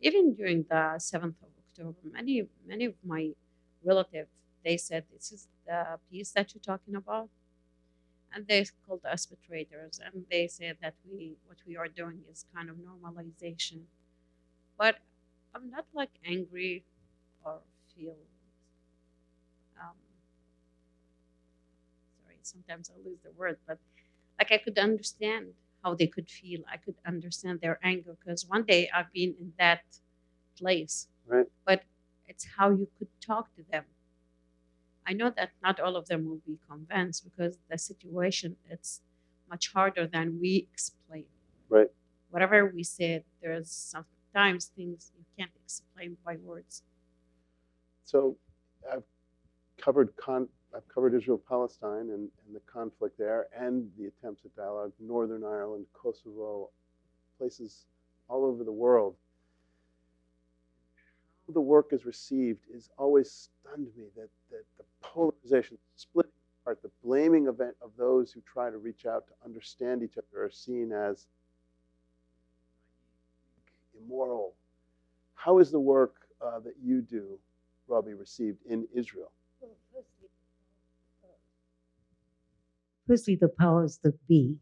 Even during the 7th of October, many of my relatives, they said, "This is the peace that you're talking about?" And they called us betrayers, and they said that what we are doing is kind of normalization. But I'm not like angry or feel um, sorry, sometimes I lose the word, but like I could understand how they could feel. I could understand their anger, because one day I've been in that place. Right. But it's how you could talk to them. I know that not all of them will be convinced, because the situation, it's much harder than we explain. Right. Whatever we said, there's sometimes things you can't explain by words. So I've covered Israel-Palestine and the conflict there, and the attempts at dialogue, Northern Ireland, Kosovo, places all over the world. How the work is received is always stunned me, that the polarization, splitting apart, the blaming of those who try to reach out to understand each other are seen as immoral. How is the work that you do, Robi, received in Israel? Well, firstly, the powers that be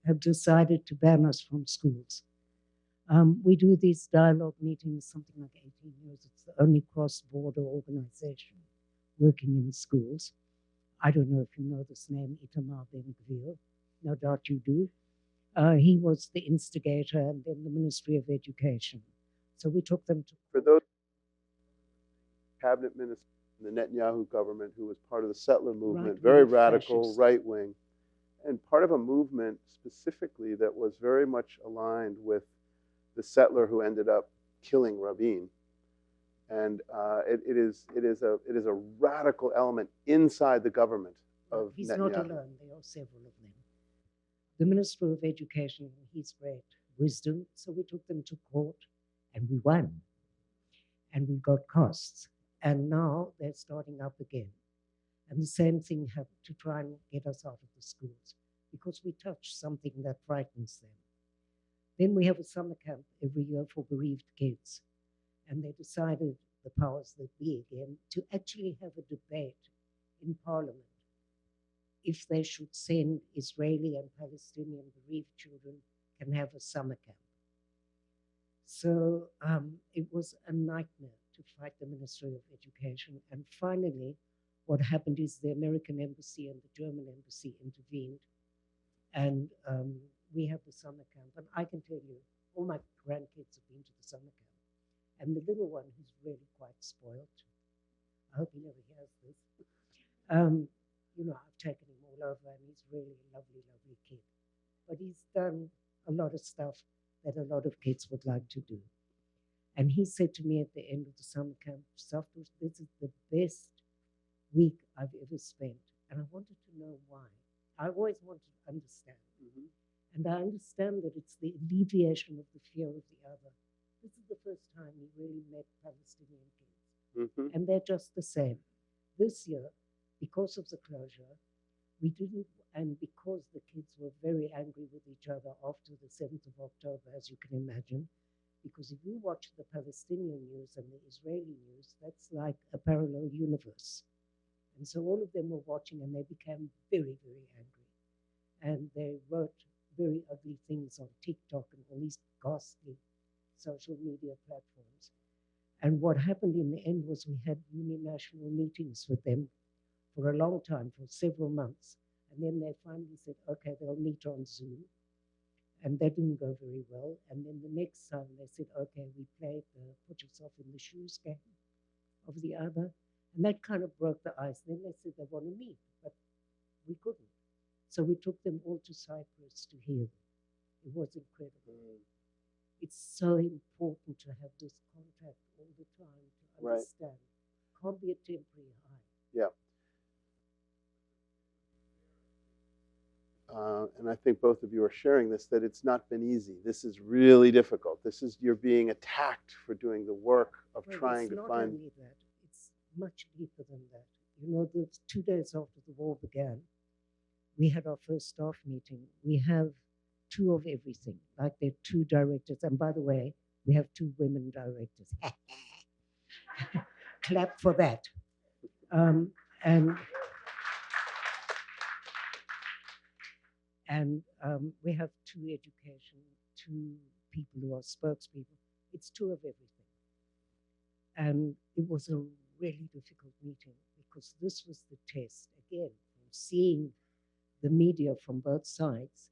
have decided to ban us from schools. We do these dialogue meetings something like 18 years. It's the only cross-border organization working in schools. I don't know if you know this name, Itamar Ben-Gvir. No doubt you do. He was the instigator, and then the Ministry of Education. So we took them to... For those cabinet ministers in the Netanyahu government who was part of the settler movement, Right-wing very radical, fascist. right-wing, and part of a movement specifically that was very much aligned with the settler who ended up killing Rabin. And it is a radical element inside the government of He's Netanyahu. not alone. There are several of them. The Minister of Education, he's great wisdom, so we took them to court and we won. And we got costs. And now they're starting up again. And the same thing happened to try and get us out of the schools because we touch something that frightens them. Then we have a summer camp every year for bereaved kids. And they decided, the powers that be again, to actually have a debate in Parliament if they should send Israeli and Palestinian bereaved children can have a summer camp. So it was a nightmare to fight the Ministry of Education. And finally, what happened is the American embassy and the German embassy intervened. And we have the summer camp. And I can tell you, all my grandkids have been to the summer camp. And the little one, who's really quite spoiled, I hope he never hears this. You know, I've taken him all over and he's really a lovely, lovely kid. But he's done a lot of stuff that a lot of kids would like to do. And he said to me at the end of the summer camp, Safdus, this is the best week I've ever spent. And I wanted to know why. I always wanted to understand. Mm-hmm. And I understand that it's the alleviation of the fear of the other. This is the first time he really met Palestinian kids. Mm-hmm. And they're just the same. This year, because of the closure, we didn't, and because the kids were very angry with each other after the 7th of October, as you can imagine, because if you watch the Palestinian news and the Israeli news, that's like a parallel universe. And so all of them were watching and they became very, very angry. And they wrote very ugly things on TikTok and all these ghastly social media platforms. And what happened in the end was we had uninational meetings with them for a long time, for several months. And then they finally said, okay, they'll meet on Zoom. And that didn't go very well. And then the next time they said, okay, we played the put yourself in the shoes game of the other. And that kind of broke the ice. Then they said they want to meet, but we couldn't. So we took them all to Cyprus to heal. It was incredible. It's so important to have this contact all the time to understand. Can't be a temporary high. Yeah. And I think both of you are sharing this, that it's not been easy. This is really difficult. This is, you're being attacked for doing the work of trying to find. It's not only that, it's much deeper than that. You know, the 2 days after the war began, we had our first staff meeting. We have 2 of everything, like there are 2 directors. And by the way, we have 2 women directors. Clap for that. And we have 2 education, 2 people who are spokespeople. It's 2 of everything. And it was a really difficult meeting because this was the test, again, from seeing the media from both sides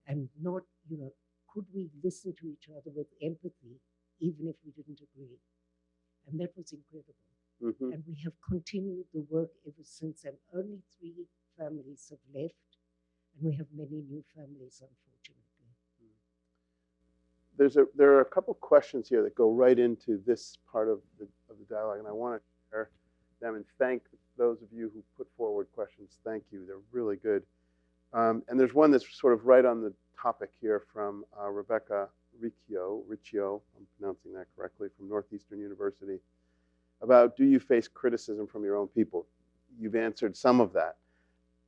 and not, you know, could we listen to each other with empathy even if we didn't agree? And that was incredible. Mm-hmm. And we have continued the work ever since, and only 3 families have left. And we have many new families, unfortunately. There are a couple questions here that go right into this part of the dialogue, and I want to share them and thank those of you who put forward questions. Thank you. They're really good. And there's one that's sort of right on the topic here from Rebecca Riccio, I'm pronouncing that correctly, from Northeastern University, about do you face criticism from your own people? You've answered some of that.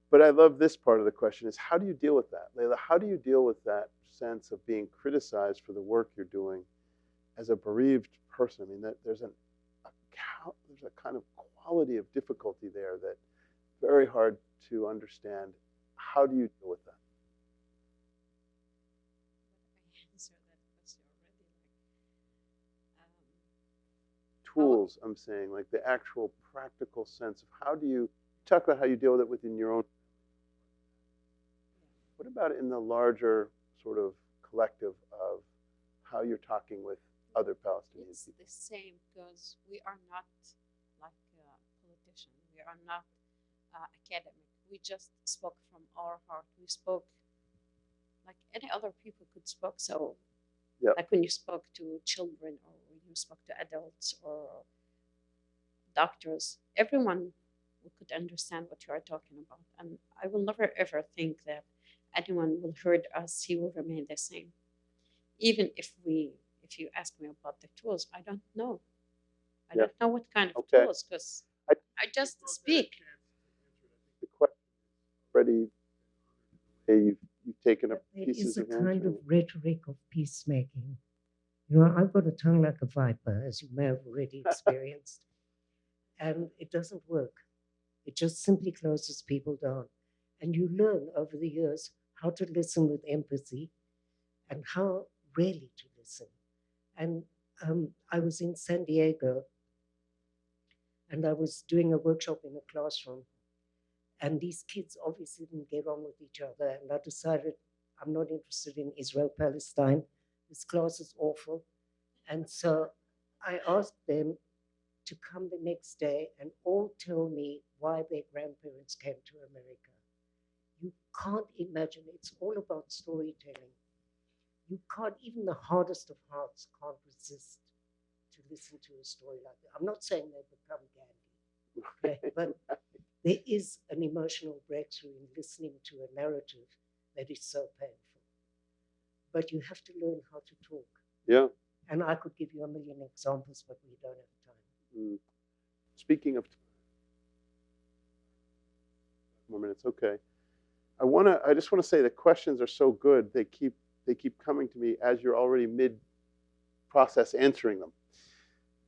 But I love this part of the question is, how do you deal with that? Layla, how do you deal with that sense of being criticized for the work you're doing as a bereaved person? I mean, there's a kind of quality of difficulty there that's very hard to understand. How do you deal with that? I answered that question already. Tools, I'm saying, like the actual practical sense of how do you talk about how you deal with it within your own. What about in the larger sort of collective of how you're talking with other Palestinian It's people? the same because we are not like politicians. We are not academic. We just spoke from our heart. We spoke like any other people could spoke. So Yep. like when you spoke to children or when you spoke to adults or doctors, everyone who could understand what you are talking about. And I will never ever think that anyone will hurt us. He will remain the same. Even if you ask me about the tools, I don't know. I Yeah. don't know what kind of Okay. tools, because I I just speak. the question already. Hey, you've taken up There pieces is a of kind answer. of rhetoric of peacemaking. You know, I've got a tongue like a viper, as you may have already experienced, and it doesn't work. It just simply closes people down. And you learn over the years how to listen with empathy and how really to listen. And I was in San Diego and I was doing a workshop in a classroom. And these kids obviously didn't get on with each other. And I decided I'm not interested in Israel Palestine. This class is awful. And so I asked them to come the next day and all tell me why their grandparents came to America. You can't imagine, it's all about storytelling. You can't, even the hardest of hearts can't resist to listen to a story like that. I'm not saying they become Gandhi, okay? But there is an emotional breakthrough in listening to a narrative that is so painful. But you have to learn how to talk. Yeah. And I could give you a million examples, but we don't have time. Speaking of more minutes, okay. I just want to say the questions are so good. They keep coming to me as you're already mid-process answering them.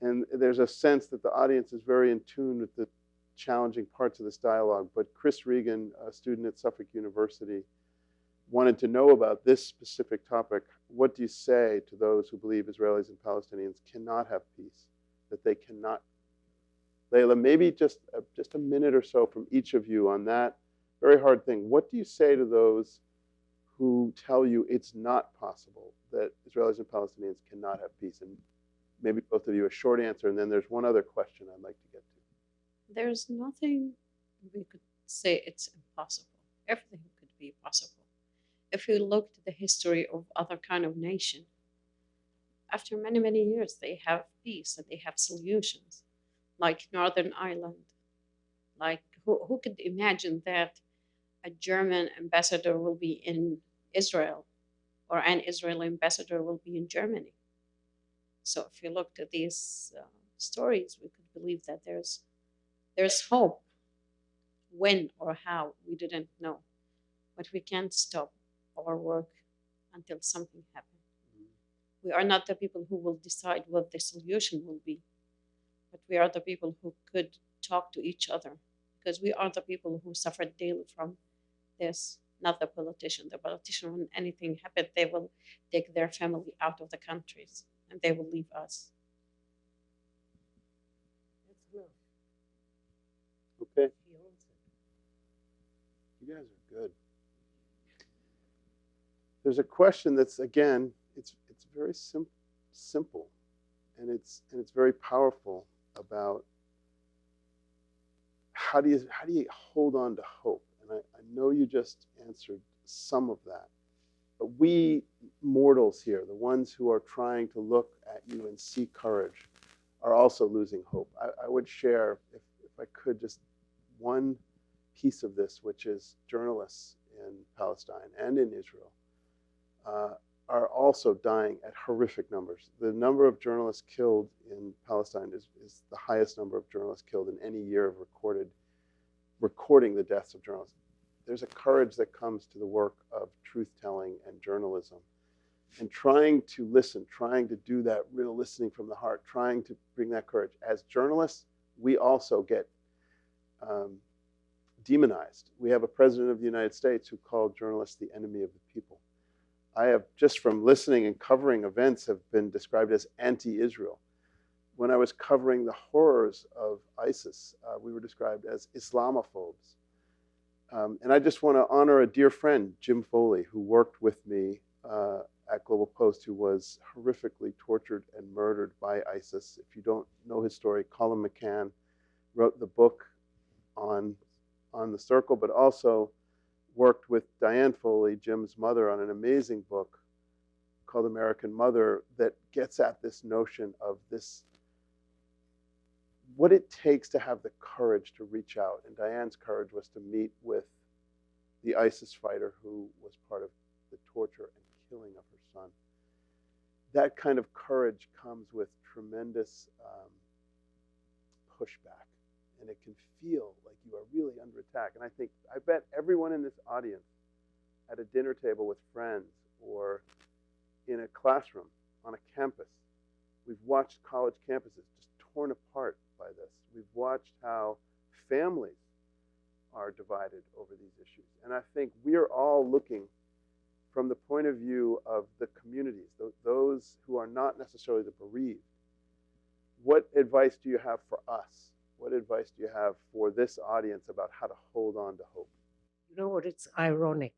And there's a sense that the audience is very in tune with the challenging parts of this dialogue. But Chris Regan, a student at Suffolk University, wanted to know about this specific topic. What do you say to those who believe Israelis and Palestinians cannot have peace, that they cannot? Layla, maybe just a minute or so from each of you on that very hard thing. What do you say to those who tell you it's not possible that Israelis and Palestinians cannot have peace? And maybe both of you a short answer, and then there's one other question I'd like to get to. There's nothing we could say it's impossible. Everything could be possible. If we look to the history of other kind of nation, after many, many years, they have peace and they have solutions, like Northern Ireland. Like, who could imagine that a German ambassador will be in Israel or an Israeli ambassador will be in Germany? So if you looked at these stories, we could believe that there's hope. When or how, we didn't know. But we can't stop our work until something happens. We are not the people who will decide what the solution will be, but we are the people who could talk to each other, because we are the people who suffered daily from this, not the politician. The politician, when anything happens, they will take their family out of the countries and they will leave us. Okay. You guys are good. There's a question that's, again, it's very simple, and it's very powerful about how do you hold on to hope? And I know you just answered some of that, but we mortals here, the ones who are trying to look at you and see courage, are also losing hope. I would share, if I could, just one piece of this, which is journalists in Palestine and in Israel are also dying at horrific numbers. The number of journalists killed in Palestine is the highest number of journalists killed in any year of recording the deaths of journalists. There's a courage that comes to the work of truth-telling and journalism, and trying to listen, trying to do that real listening from the heart, trying to bring that courage. As journalists, we also get demonized. We have a president of the United States who called journalists the enemy of the people. I have, just from listening and covering events, have been described as anti-Israel. When I was covering the horrors of ISIS, we were described as Islamophobes. And I just want to honor a dear friend, Jim Foley, who worked with me at Global Post, who was horrifically tortured and murdered by ISIS. If you don't know his story, Colin McCann wrote the book on the circle, but also worked with Diane Foley, Jim's mother, on an amazing book called American Mother that gets at this notion of this what it takes to have the courage to reach out. And Diane's courage was to meet with the ISIS fighter who was part of the torture and killing of her son. That kind of courage comes with tremendous pushback, and it can feel like you are really under attack. And I bet everyone in this audience at a dinner table with friends or in a classroom on a campus, we've watched college campuses just torn apart by this. We've watched how families are divided over these issues. And I think we are all looking from the point of view of the communities, those who are not necessarily the bereaved. What advice do you have for us? What advice do you have for this audience about how to hold on to hope? You know what? It's ironic.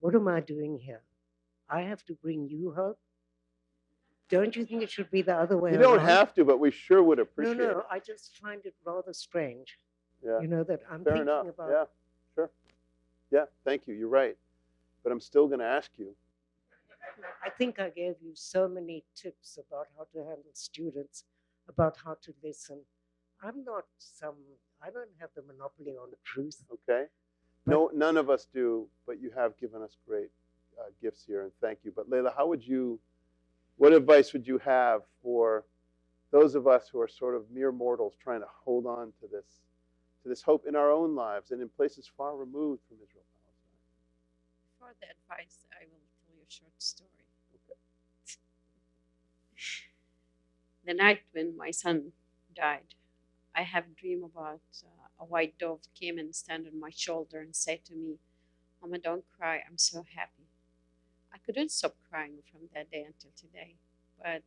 What am I doing here? I have to bring you hope? Don't you think it should be the other way around? You don't have to, but we sure would appreciate it. No, I just find it rather strange. Yeah. You know, that I'm Fair thinking enough. about. Yeah, sure. Yeah, thank you. You're right. But I'm still going to ask you. I think I gave you so many tips about how to handle students, about how to listen. I don't have the monopoly on the truth. Okay. No, none of us do, but you have given us great gifts here, and thank you. But Layla, what advice would you have for those of us who are sort of mere mortals trying to hold on to this hope in our own lives and in places far removed from Israel? For the advice, I will tell you a short story. Okay. The night when my son died, I have a dream about a white dove came and stand on my shoulder and said to me, "Mama, don't cry, I'm so happy." I couldn't stop crying from that day until today. But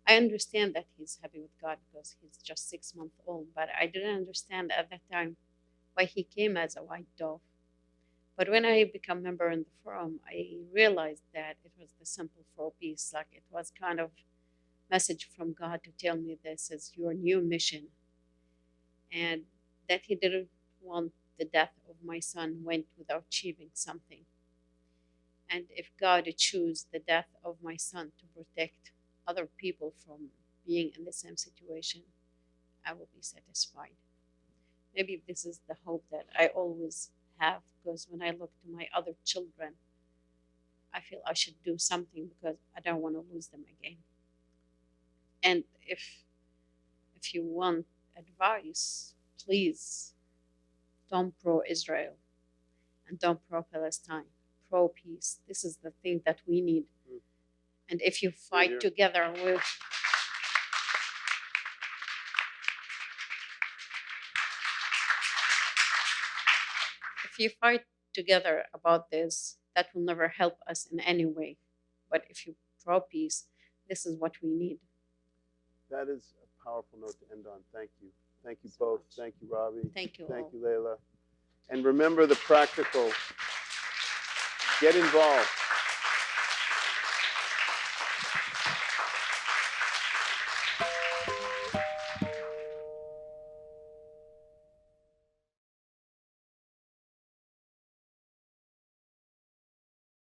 I understand that he's happy with God because he's just 6 months old. But I didn't understand at that time why he came as a white dove. But when I became a member in the forum, I realized that it was the symbol for peace. Like it was kind of message from God to tell me this is your new mission. And that he didn't want the death of my son went without achieving something. And if God chose the death of my son to protect other people from being in the same situation, I will be satisfied. Maybe this is the hope that I always have, because when I look to my other children, I feel I should do something because I don't want to lose them again. And if you want advice, please don't pro-Israel and don't pro-Palestine. Pro-peace. This is the thing that we need. And if you fight together, if you fight together about this, that will never help us in any way. But if you pro-peace, this is what we need. That is a powerful note to end on. Thank you. Thank you both. Thank you, Robi. Thank you. Thank you, Layla. And remember the practical. Get involved.